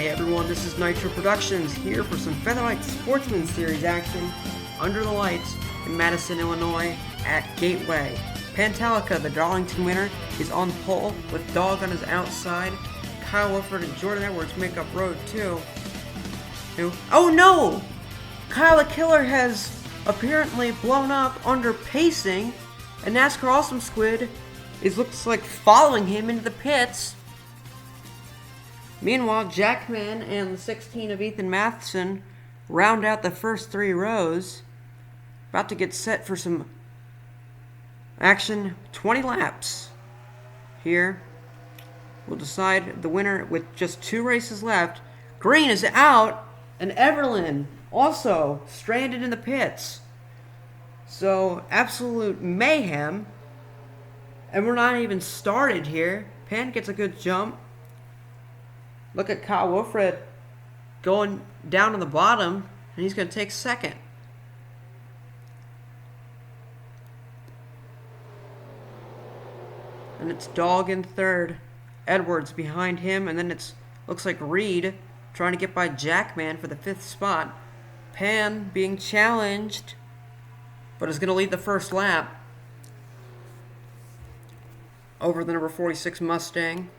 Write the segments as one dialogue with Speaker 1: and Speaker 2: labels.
Speaker 1: Hey everyone, this is Nitro Productions here for some Featherlite Sportsman Series action under the lights in Madison, Illinois at Gateway. Pantalica, the Darlington winner, is on the pole with Dog on his outside. Kyle Wilford and Jordan Edwards make up road 2. Oh no! Kyle the Killer has apparently blown up under pacing, and NASCAR Awesome Squid looks like following him into the pits. Meanwhile, Jackman and the 16 of Ethan Matheson round out the first 3 rows. About to get set for some action. 20 laps here. We'll decide the winner with just 2 races left. Green is out, and Everlyn also stranded in the pits. So, absolute mayhem. And we're not even started here. Pan gets a good jump. Look at Kyle Wilfred going down to the bottom, and he's going to take second. And it's Dog in third. Edwards behind him, and then looks like Reed trying to get by Jackman for the 5th spot. Pan being challenged, but is going to lead the first lap over the number 46 Mustang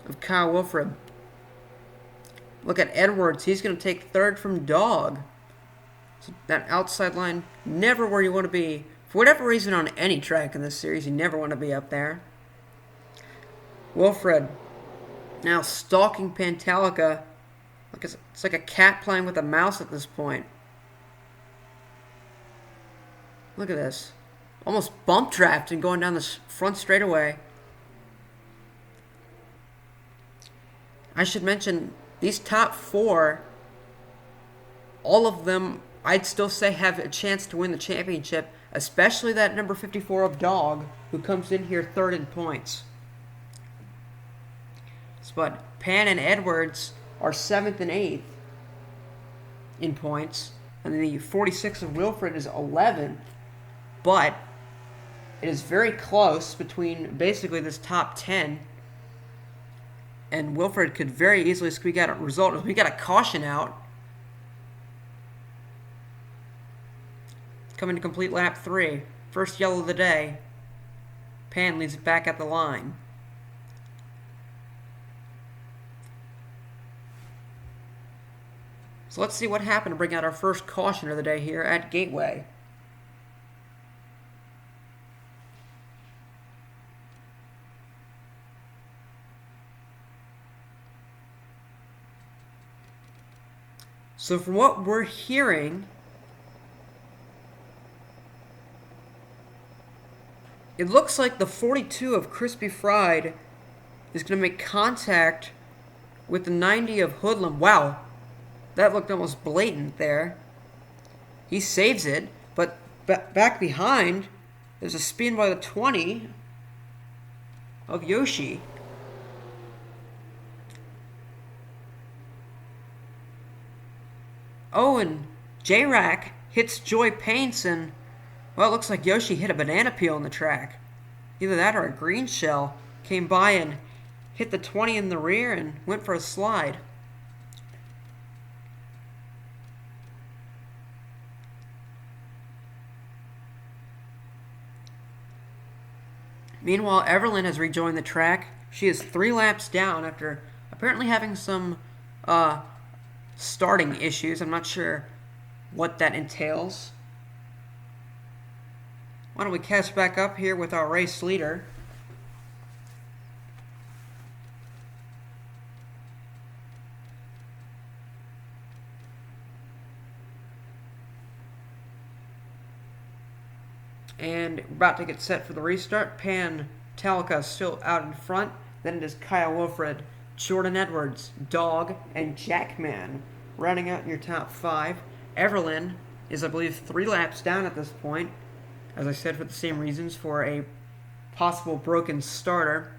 Speaker 1: of Kyle Wilfred. Look at Edwards. He's going to take third from Dog. So that outside line, never where you want to be. For whatever reason, on any track in this series, you never want to be up there. Wilfred now stalking Pantalica. Look, it's like a cat playing with a mouse at this point. Look at this. Almost bump drafting going down the front straightaway. I should mention, these top 4, all of them, I'd still say, have a chance to win the championship, especially that number 54 of Dog, who comes in here 3rd in points. But Pan and Edwards are 7th and 8th in points, and the 46 of Wilfred is 11th, but it is very close between basically this top 10. And Wilfred could very easily squeak out a result. We got a caution out. Coming to complete lap 3. First yellow of the day. Pan leads it back at the line. So let's see what happened to bring out our first caution of the day here at Gateway. So from what we're hearing, it looks like the 42 of Crispy Fried is going to make contact with the 90 of Hoodlum. Wow, that looked almost blatant there. He saves it, but back behind, there's a spin by the 20 of Yoshi. Oh, and J-Rack hits Joy Paints, and, well, it looks like Yoshi hit a banana peel on the track. Either that or a green shell came by and hit the 20 in the rear and went for a slide. Meanwhile, Everlyn has rejoined the track. She is 3 laps down after apparently having some starting issues. I'm not sure what that entails. Why don't we catch back up here with our race leader. And we're about to get set for the restart. Pantalica is still out in front. Then it is Kyle Wilfred, Jordan Edwards, Dog, and Jackman rounding out in your top 5. Everlyn is, I believe, 3 laps down at this point. As I said, for the same reasons, for a possible broken starter.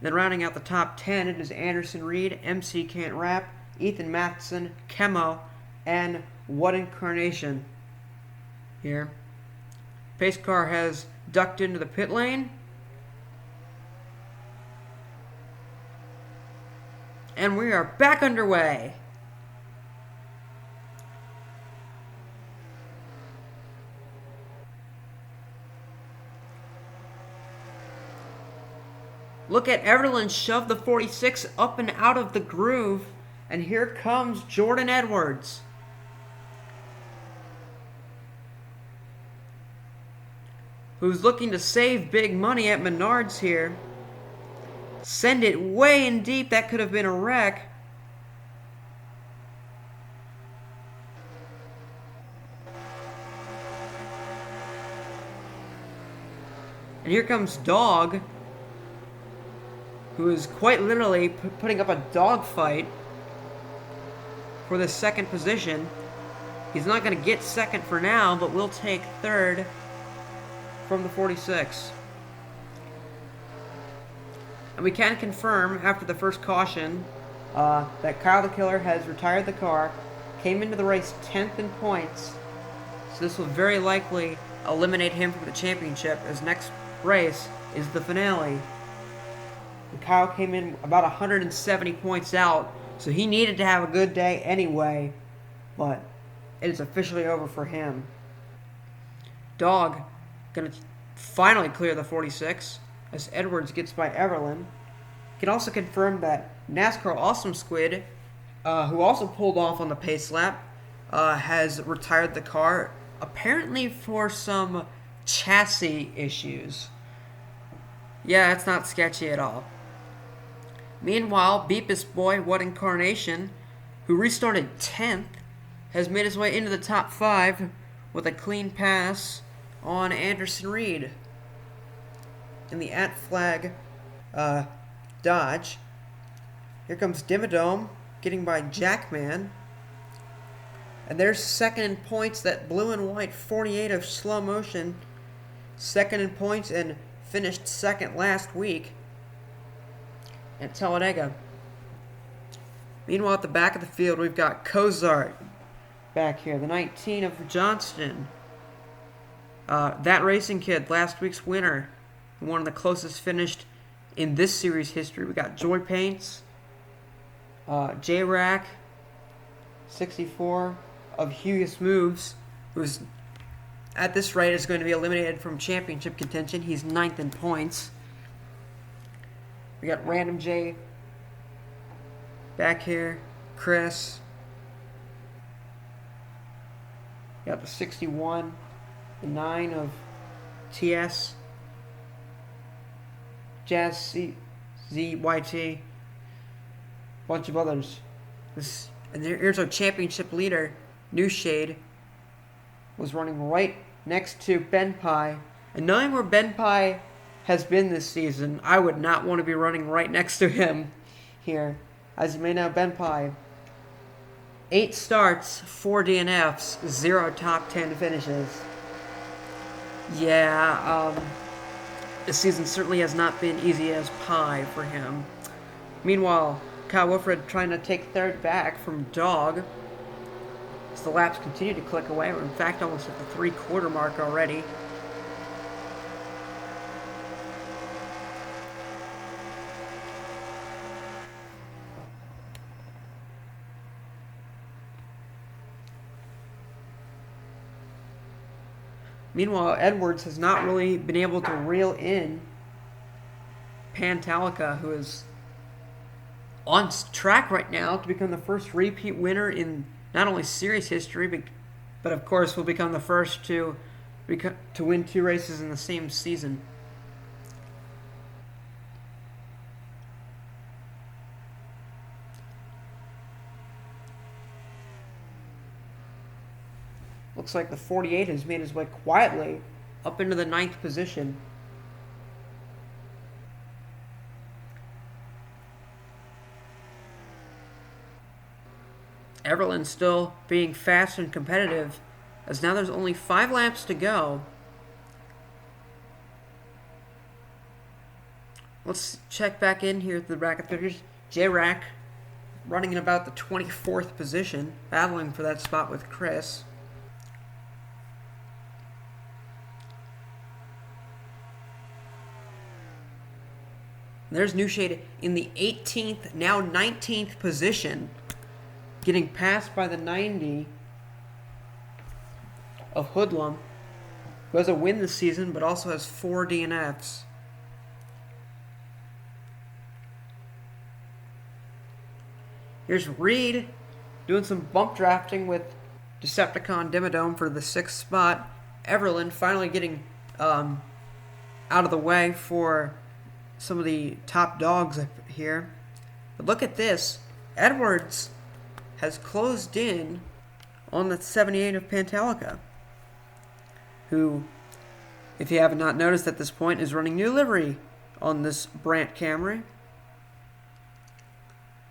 Speaker 1: Then rounding out the top 10, it is Anderson Reed, MC Can't Rap, Ethan Matheson, Chemo, and What Incarnation here. Pace car has ducked into the pit lane. And we are back underway. Look at Everlyn shove the 46 up and out of the groove. And here comes Jordan Edwards. Who's looking to save big money at Menards here. Send it way in deep. That could have been a wreck. And here comes Dog, who is quite literally putting up a dogfight for the second position. He's not going to get second for now, but will take third from the 46. And we can confirm after the first caution that Kyle the Killer has retired the car, came into the race 10th in points, so this will very likely eliminate him from the championship, as next race is the finale. And Kyle came in about 170 points out, so he needed to have a good day anyway, but it is officially over for him. Dog going to finally clear the 46 as Edwards gets by Everlyn. Can also confirm that NASCAR Awesome Squid, who also pulled off on the pace lap, has retired the car, apparently for some chassis issues. Yeah, it's not sketchy at all. Meanwhile, Beepus Boy, What Incarnation, who restarted 10th, has made his way into the top 5 with a clean pass on Anderson Reed in the @flag Dodge. Here comes Dimmadome getting by Jackman. And there's second in points, that blue and white 48 of slow motion. Second in points and finished second last week at Talladega. Meanwhile, at the back of the field, we've got Cozart back here, the 19 of Johnston. That Racing Kid, last week's winner, one of the closest finished in this series history. We got Joy Paints, J-Rack, 64 of Hugus Moves, who's at this rate is going to be eliminated from championship contention. He's 9th in points. We got Random J back here, Chris. Got the 61, the 9 of TS, Jazz ZYT, bunch of others. And here's our championship leader, New Shade, was running right next to Ben Pye. And knowing where Ben Pye has been this season, I would not want to be running right next to him here. As you may know, Ben Pye, 8 starts, 4 DNFs, 0 top 10 finishes. Yeah, this season certainly has not been easy as pie for him. Meanwhile, Kyle Wilfred trying to take third back from Dog as the laps continue to click away. We're in fact almost at the 3/4 mark already. Meanwhile, Edwards has not really been able to reel in Pantalica, who is on track right now to become the first repeat winner in not only series history, but of course will become the first to win 2 races in the same season. Looks like the 48 has made his way quietly up into the 9th position. Everlyn still being fast and competitive, as now there's only 5 laps to go. Let's check back in here at the bracket figures. J-Rack running in about the 24th position, battling for that spot with Chris. There's New Shade in the 18th, now 19th position, getting passed by the 90 of Hoodlum, who has a win this season but also has 4 DNFs. Here's Reed doing some bump drafting with Decepticon Dimmadome for the 6th spot. Everlyn finally getting out of the way for some of the top dogs up here. But look at this. Edwards has closed in on the 78 of Pantalica, who, if you have not noticed at this point, is running new livery on this Brandt Camry.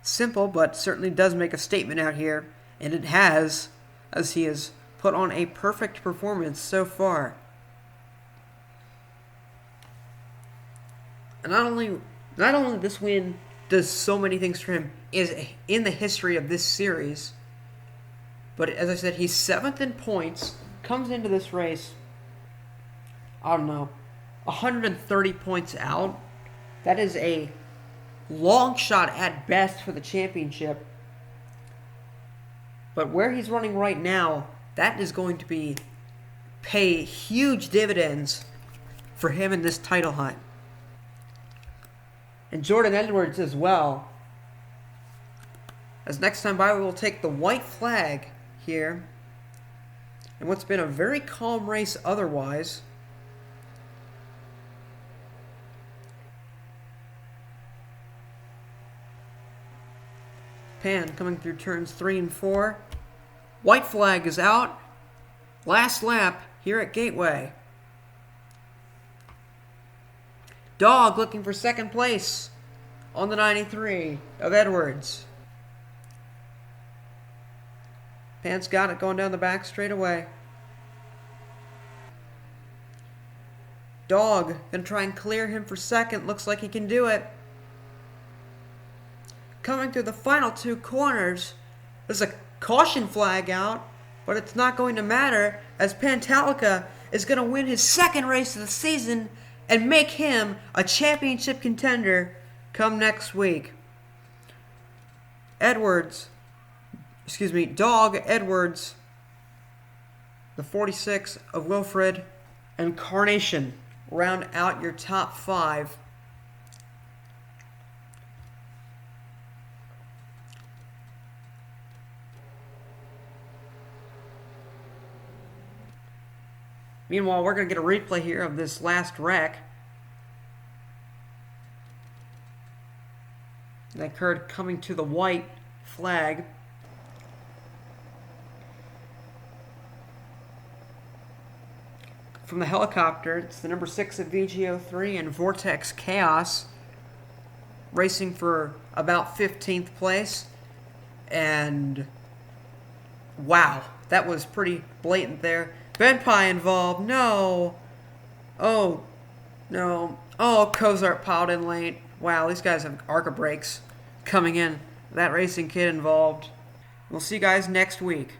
Speaker 1: Simple, but certainly does make a statement out here, and it has, as he has put on a perfect performance so far. And not only this win does so many things for him, is in the history of this series, but as I said, he's 7th in points, comes into this race, I don't know, 130 points out. That is a long shot at best for the championship. But where he's running right now, that is going to pay huge dividends for him in this title hunt. And Jordan Edwards as well. As next time by, we will take the white flag here in what's been a very calm race otherwise. Pan coming through turns 3 and 4. White flag is out. Last lap here at Gateway. Dog looking for 2nd place on the 93 of Edwards. Pan's got it going down the back straight away. Dog gonna try and clear him for 2nd. Looks like he can do it. Coming through the final 2 corners, there's a caution flag out, but it's not going to matter as Pantalica is going to win his 2nd race of the season and make him a championship contender come next week. Dog Edwards, the 46 of Wilfred, and Carnation round out your top 5. Meanwhile, we're going to get a replay here of this last wreck that occurred coming to the white flag. From the helicopter, it's the number 6 of VGO3 and Vortex Chaos racing for about 15th place. And wow, that was pretty blatant there. Ben Pye involved. No. Oh, no. Oh, Cozart piled in late. Wow, these guys have ARCA brakes coming in. That racing kid involved. We'll see you guys next week.